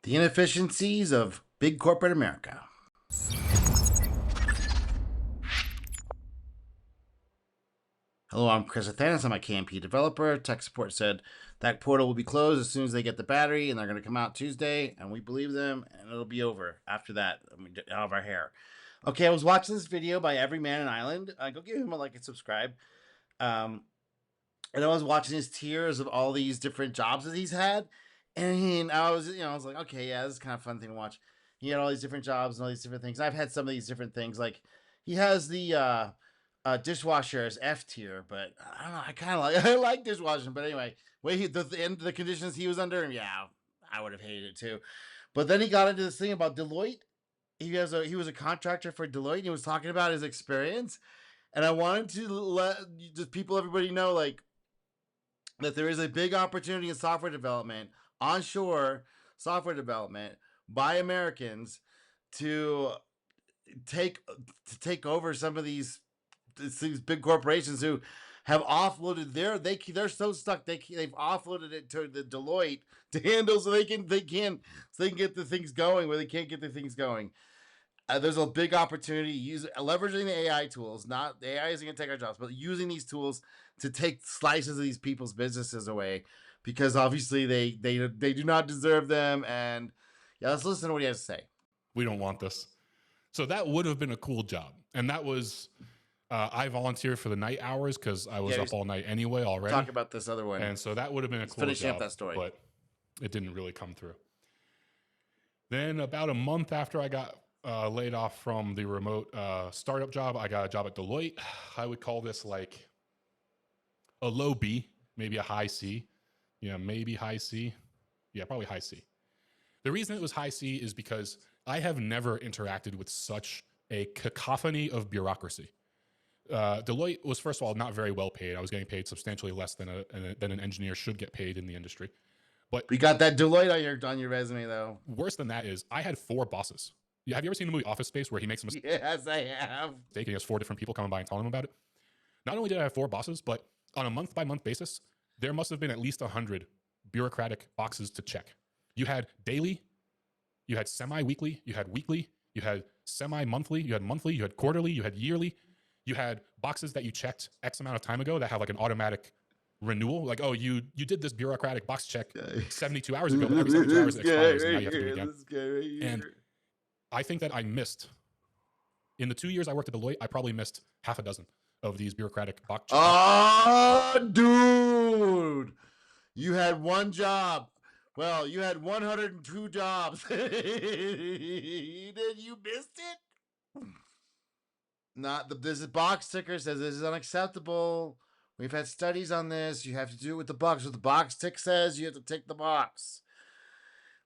The inefficiencies of big corporate America. Hello, I'm Chris Athanas. I'm a KMP developer. Tech support said that portal will be closed as soon as they get the battery, and they're going to come out Tuesday, and we believe them, and it'll be over after that. I mean, out of our hair. Okay, I was watching this video by Every Man in Ireland. Go give him a like and subscribe. Um, and I was watching his tiers of all these different jobs that he's had, and I was like, okay, yeah, this is kind of a fun thing to watch. He had all these different jobs and all these different things. I've had some of these different things. Like he has the dishwasher as F tier, but I don't know. I kind of like I like dishwashing, but anyway, the end the conditions he was under, yeah, I would have hated it too. But then he got into this thing about Deloitte. He was a contractor for Deloitte. And he was talking about his experience, and I wanted to let just everybody know like that there is a big opportunity in software development, onshore software development by Americans to take over some of these big corporations who have offloaded they're so stuck they've offloaded it to the Deloitte to handle so they can get the things going where they can't get the things going. There's a big opportunity leveraging the AI tools. Not the AI isn't going to take our jobs, but using these tools to take slices of these people's businesses away, because obviously they do not deserve them. And yeah, let's listen to what he has to say. We don't want this. So that would have been a cool job, and that was I volunteered for the night hours because I was up all night anyway already. Talk about this other one, and so that would have been a cool finishing job, up that story, but it didn't really come through. Then about a month after I got laid off from the remote startup job, I got a job at Deloitte. I would call this like a low B, maybe a high C. Yeah, maybe high C. Yeah, probably high C. The reason it was high C is because I have never interacted with such a cacophony of bureaucracy. Deloitte was, first of all, not very well paid. I was getting paid substantially less than an engineer should get paid in the industry. But we got that Deloitte on your resume, though. Worse than that is I had 4 bosses. Have you ever seen the movie Office Space where he makes a mistake? Yes, I have. And he has 4 different people coming by and telling him about it. Not only did I have 4 bosses, but on a month-by-month basis, there must have been at least 100 bureaucratic boxes to check. You had daily, you had semi-weekly, you had weekly, you had semi-monthly, you had monthly, you had quarterly, you had yearly. You had boxes that you checked X amount of time ago that have like an automatic renewal. Like, oh, you did this bureaucratic box check 72 hours ago, but every 72 hours it expires, and now you have to do it again. And I think that I missed, in the 2 years I worked at Deloitte, I probably missed half a dozen of these bureaucratic box checks. Oh, dude. You had one job. Well, you had 102 jobs. Then you missed it? This box ticker says this is unacceptable. We've had studies on this. You have to do it with the box. What the box tick says, you have to tick the box.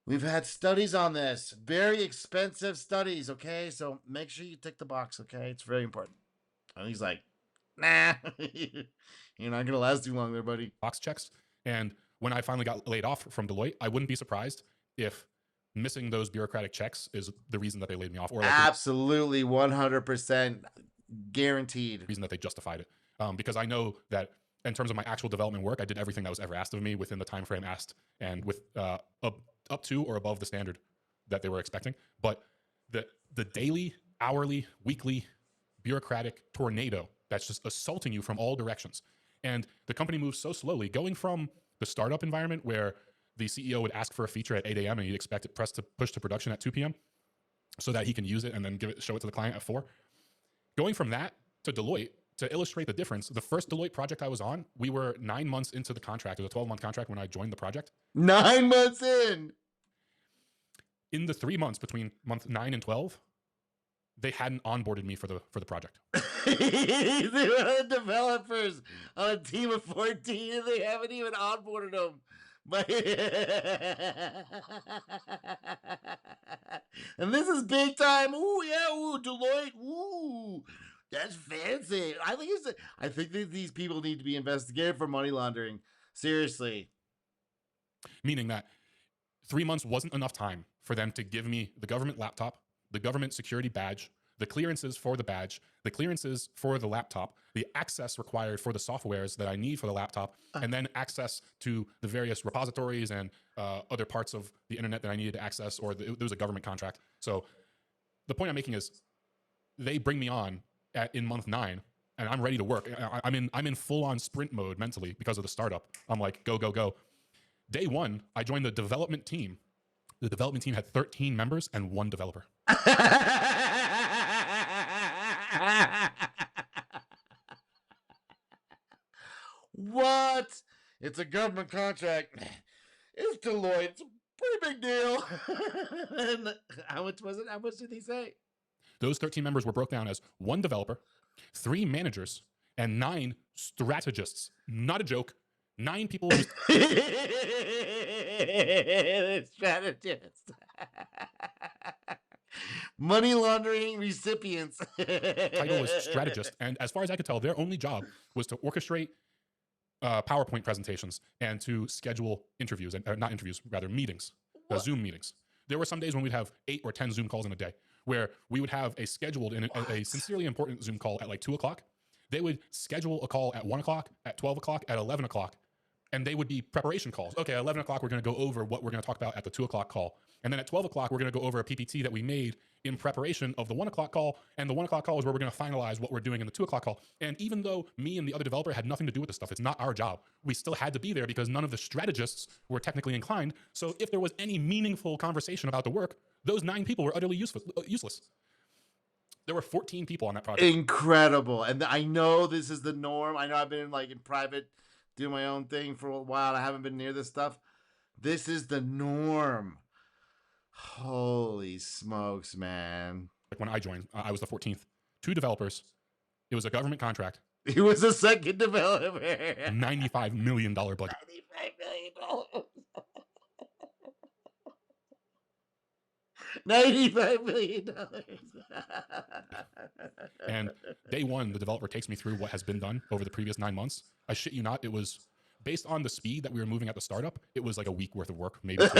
We've had studies on this. Very expensive studies, okay? So make sure you tick the box, okay? It's very important. And he's like, nah. You're not going to last too long there, buddy. Box checks. And when I finally got laid off from Deloitte, I wouldn't be surprised if missing those bureaucratic checks is the reason that they laid me off. Or like absolutely 100% guaranteed. Reason that they justified it. Because I know that in terms of my actual development work, I did everything that was ever asked of me within the time frame asked, and with up to or above the standard that they were expecting. But the daily, hourly, weekly bureaucratic tornado that's just assaulting you from all directions. And the company moves so slowly, going from the startup environment where the CEO would ask for a feature at 8 a.m. and you'd expect it push to production at 2 p.m. so that he can use it and then show it to the client at 4. Going from that to Deloitte, to illustrate the difference, the first Deloitte project I was on, we were 9 months into the contract. It was a 12-month contract when I joined the project. 9 months in. In the 3 months between month 9 and 12, they hadn't onboarded me for the project. They were developers on a team of 14 and they haven't even onboarded them. And this is big time. Ooh, yeah, ooh, Deloitte. Ooh, that's fancy. I think that these people need to be investigated for money laundering. Seriously. Meaning that 3 months wasn't enough time for them to give me the government laptop, the government security badge, the clearances for the badge, the clearances for the laptop, the access required for the softwares that I need for the laptop, and then access to the various repositories and other parts of the internet that I needed to access, or there was a government contract. So the point I'm making is they bring me on in month 9, and I'm ready to work. I'm in full on sprint mode mentally because of the startup. I'm like, go, go, go. Day 1, I joined the development team. The development team had 13 members and 1 developer. What? It's a government contract. It's Deloitte. It's a pretty big deal. And how much was it? How much did he say? Those 13 members were broke down as 1 developer, 3 managers, and 9 strategists. Not a joke. 9 people who strategists. Money laundering recipients. title was strategist. And as far as I could tell, their only job was to orchestrate PowerPoint presentations and to schedule interviews, and not interviews, rather meetings, Zoom meetings. There were some days when we'd have 8 or 10 Zoom calls in a day, where we would have a scheduled and a sincerely important Zoom call at like 2 o'clock. They would schedule a call at 1 o'clock, at 12 o'clock, at 11 o'clock, and they would be preparation calls. Okay, at 11 o'clock, we're going to go over what we're going to talk about at the 2 o'clock call. And then at 12 o'clock, we're going to go over a PPT that we made in preparation of the 1 o'clock call. And the 1 o'clock call is where we're going to finalize what we're doing in the 2 o'clock call. And even though me and the other developer had nothing to do with this stuff, it's not our job, we still had to be there because none of the strategists were technically inclined. So if there was any meaningful conversation about the work, those 9 people were utterly useless. There were 14 people on that project. Incredible. And I know this is the norm. I know I've been like in private doing my own thing for a while. I haven't been near this stuff. This is the norm. Holy smokes, man. Like when I joined, I was the 14th. 2 developers. It was a government contract. He was a second developer. $95 million budget. $95 million. $95 million. And day 1, the developer takes me through what has been done over the previous 9 months. I shit you not, it was based on the speed that we were moving at the startup. It was like a week worth of work, maybe 2.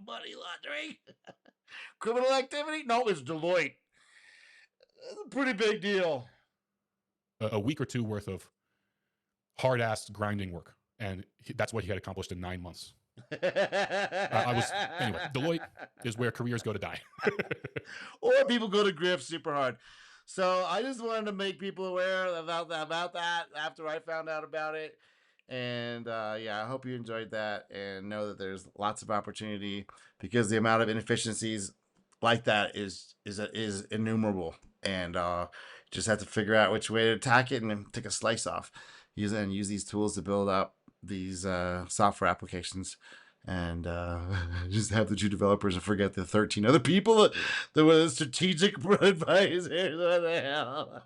Money laundering, criminal activity. No, it's Deloitte. That's a pretty big deal. A week or 2 worth of hard-ass grinding work. And that's what he had accomplished in 9 months. Anyway, Deloitte is where careers go to die. Or people go to grift super hard. So I just wanted to make people aware about that after I found out about it. And yeah, I hope you enjoyed that and know that there's lots of opportunity, because the amount of inefficiencies like that is innumerable. And just have to figure out which way to attack it and then take a slice off. Use these tools to build up these software applications, and just have the 2 developers and forget the 13 other people that were the strategic advisors. What the hell?